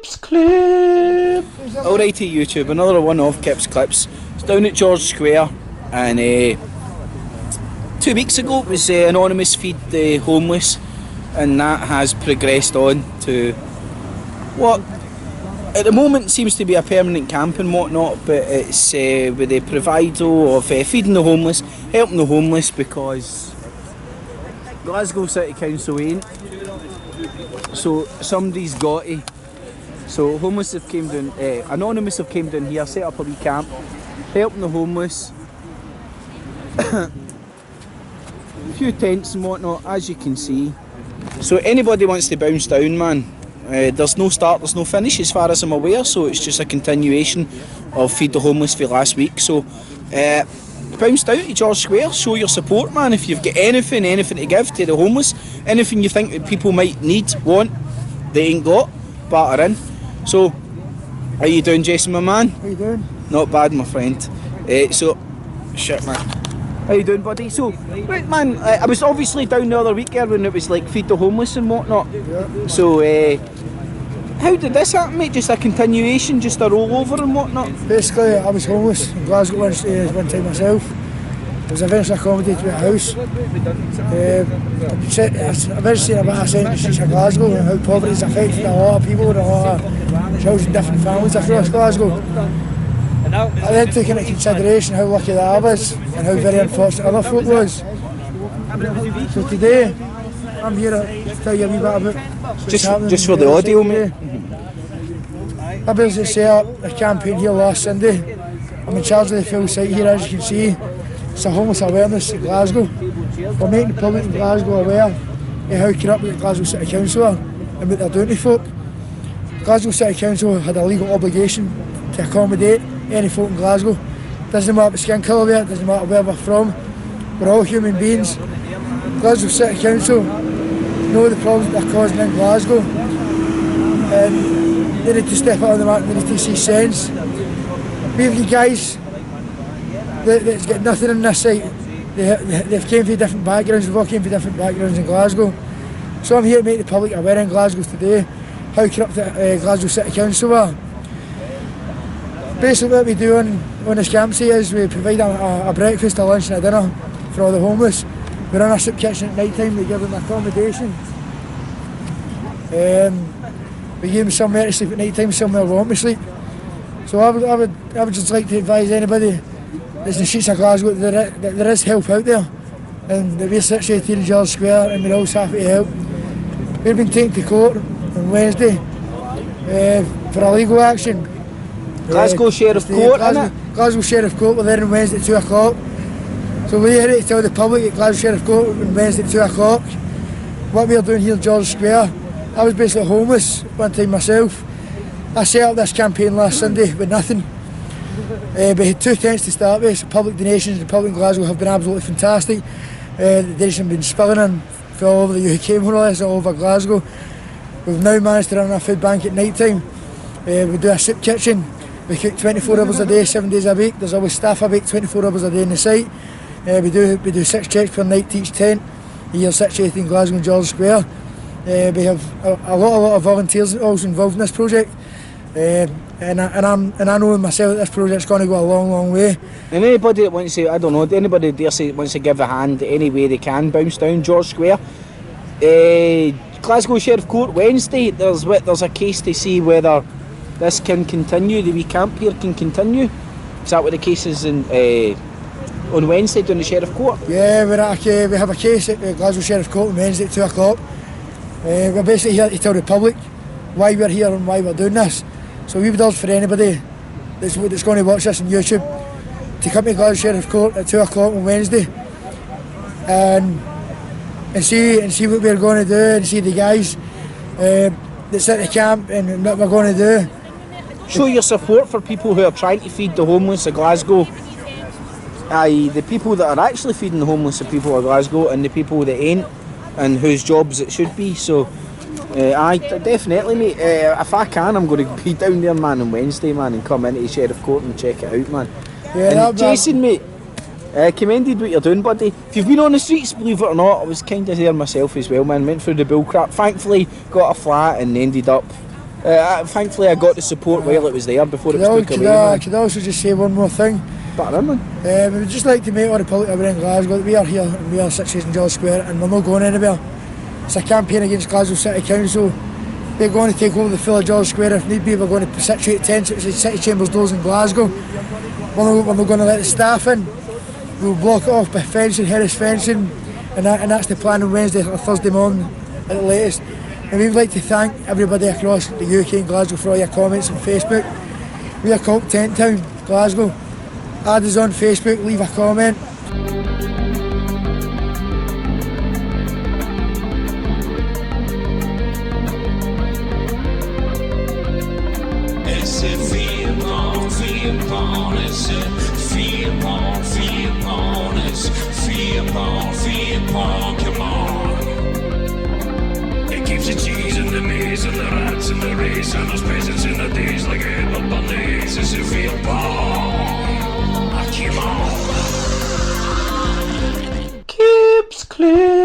Kips clip. Alrighty YouTube, another one of Kips clips. It's down at George Square, and 2 weeks ago it was anonymous feed the homeless, and that has progressed on to what at the moment seems to be a permanent camp and whatnot, but it's with the proviso of feeding the homeless, helping the homeless, because Glasgow City Council ain't, so somebody's got to. So homeless have came down, anonymous have came down here, set up a wee camp, helping the homeless. A few tents and whatnot, as you can see. So anybody wants to bounce down, man, there's no start, there's no finish as far as I'm aware, so it's just a continuation of Feed the Homeless for last week. So bounce down to George Square, show your support, man. If you've got anything to give to the homeless, anything you think that people might need, want, they ain't got, batter in. So, how you doing, Jason, my man? How you doing? Not bad, my friend. Shit, man. How you doing, buddy? So, right, man, I was obviously down the other week there when it was like Feed the Homeless and whatnot. Yeah. So, how did this happen, mate? Just a continuation, just a rollover and whatnot? Basically, I was homeless in Glasgow one time myself. I was eventually accommodated with a house. Eventually about a sentence in the streets of Glasgow and how poverty has affected a lot of people and a lot of children, different families across Glasgow. I then took into consideration how lucky that I was and how very unfortunate other folk was. So today, I'm here to tell you a wee bit about what's happening. Just for the audio, mate. I basically set up a campaign here last Sunday. I'm in charge of the full site here, as you can see. It's a homeless awareness in Glasgow. We're making the public in Glasgow aware of how corrupt the Glasgow City Council are and what they're doing to folk. Glasgow City Council had a legal obligation to accommodate any folk in Glasgow. Doesn't matter the skin colour we are, doesn't matter where we're from, we're all human beings. Glasgow City Council know the problems that they're causing in Glasgow, and they need to step out on the mark, they need to see sense. We've got guys that's got nothing in this site. They've came from different backgrounds, we've all came from different backgrounds in Glasgow. So I'm here to make the public aware in Glasgow today how corrupt Glasgow City Council are. Basically what we do on this campsite is we provide a breakfast, a lunch and a dinner for all the homeless. We run a soup kitchen at night time, we give them accommodation. We give them somewhere to sleep at night time, somewhere we want to sleep. So I would just like to advise anybody that's in the streets of Glasgow that there is help out there, and that we're situated here in George Square and we're always happy to help. We've been taken to court on Wednesday for a legal action. Glasgow Sheriff Court, innit? Glasgow Sheriff Court, we're there on Wednesday at 2 o'clock. So we're here to tell the public at Glasgow Sheriff Court on Wednesday at 2 o'clock what we're doing here in George Square. I was basically homeless one time myself. I set up this campaign last Sunday with nothing. We had 2 tents to start with, so public donations. The public in Glasgow have been absolutely fantastic. The donations have been spilling in from all over the UK, more or less, all over Glasgow. We've now managed to run a food bank at night time. We do a soup kitchen. We cook 24 hours a day, 7 days a week. There's always staff about 24 hours a day in the site. We do 6 checks per night to each tent. Here situated in Glasgow and George Square. We have a lot of volunteers also involved in this project. And I know myself that this project's going to go a long way. And anybody that wants to, I don't know, anybody dare say wants to give a hand any way they can, bounce down George Square. Glasgow Sheriff Court Wednesday, there's a case to see whether this can continue, the wee camp here can continue. Is that what the case is on Wednesday down the Sheriff Court? Yeah, we have a case at Glasgow Sheriff Court on Wednesday at 2 o'clock. We're basically here to tell the public why we're here and why we're doing this. So we would urge for anybody that's going to watch this on YouTube to come to Glasgow Sheriff Court at 2 o'clock on Wednesday and see what we're going to do, and see the guys that's at the camp and what we're going to do. Show your support for people who are trying to feed the homeless of Glasgow, i.e. the people that are actually feeding the homeless of people of Glasgow and the people that ain't, and whose jobs it should be. So I definitely, mate, if I can, I'm going to be down there, man, on Wednesday, man, and come into the Sheriff Court and check it out, man. Yeah, and Jason, mate, commended what you're doing, buddy. If you've been on the streets, believe it or not, I was kind of there myself as well, man. Went through the bull crap. Thankfully, got a flat and ended up Thankfully, I got the support while it was there before it was took away. Could I also just say one more thing? We would just like to make all the public aware in Glasgow that we are here and we are situated in George Square and we're not going anywhere. It's a campaign against Glasgow City Council. We're going to take over the full of George Square if need be. We're going to situate tents at the City Chambers doors in Glasgow. We're not going to let the staff in. We'll block it off by fencing, Harris fencing, and that's the plan on Wednesday or Thursday morning at the latest. And we would like to thank everybody across the UK and Glasgow for all your comments on Facebook. We are called Tent Town Glasgow. Add us on Facebook, leave a comment. It's a F.E.A.R, it's a F.E.A.R, it's F.E.A.R, come on. It keeps the cheese and the maize and the rats and the race and those peasants in the days like a head up on days. It's a F.E.A.R, come on. Keeps clear.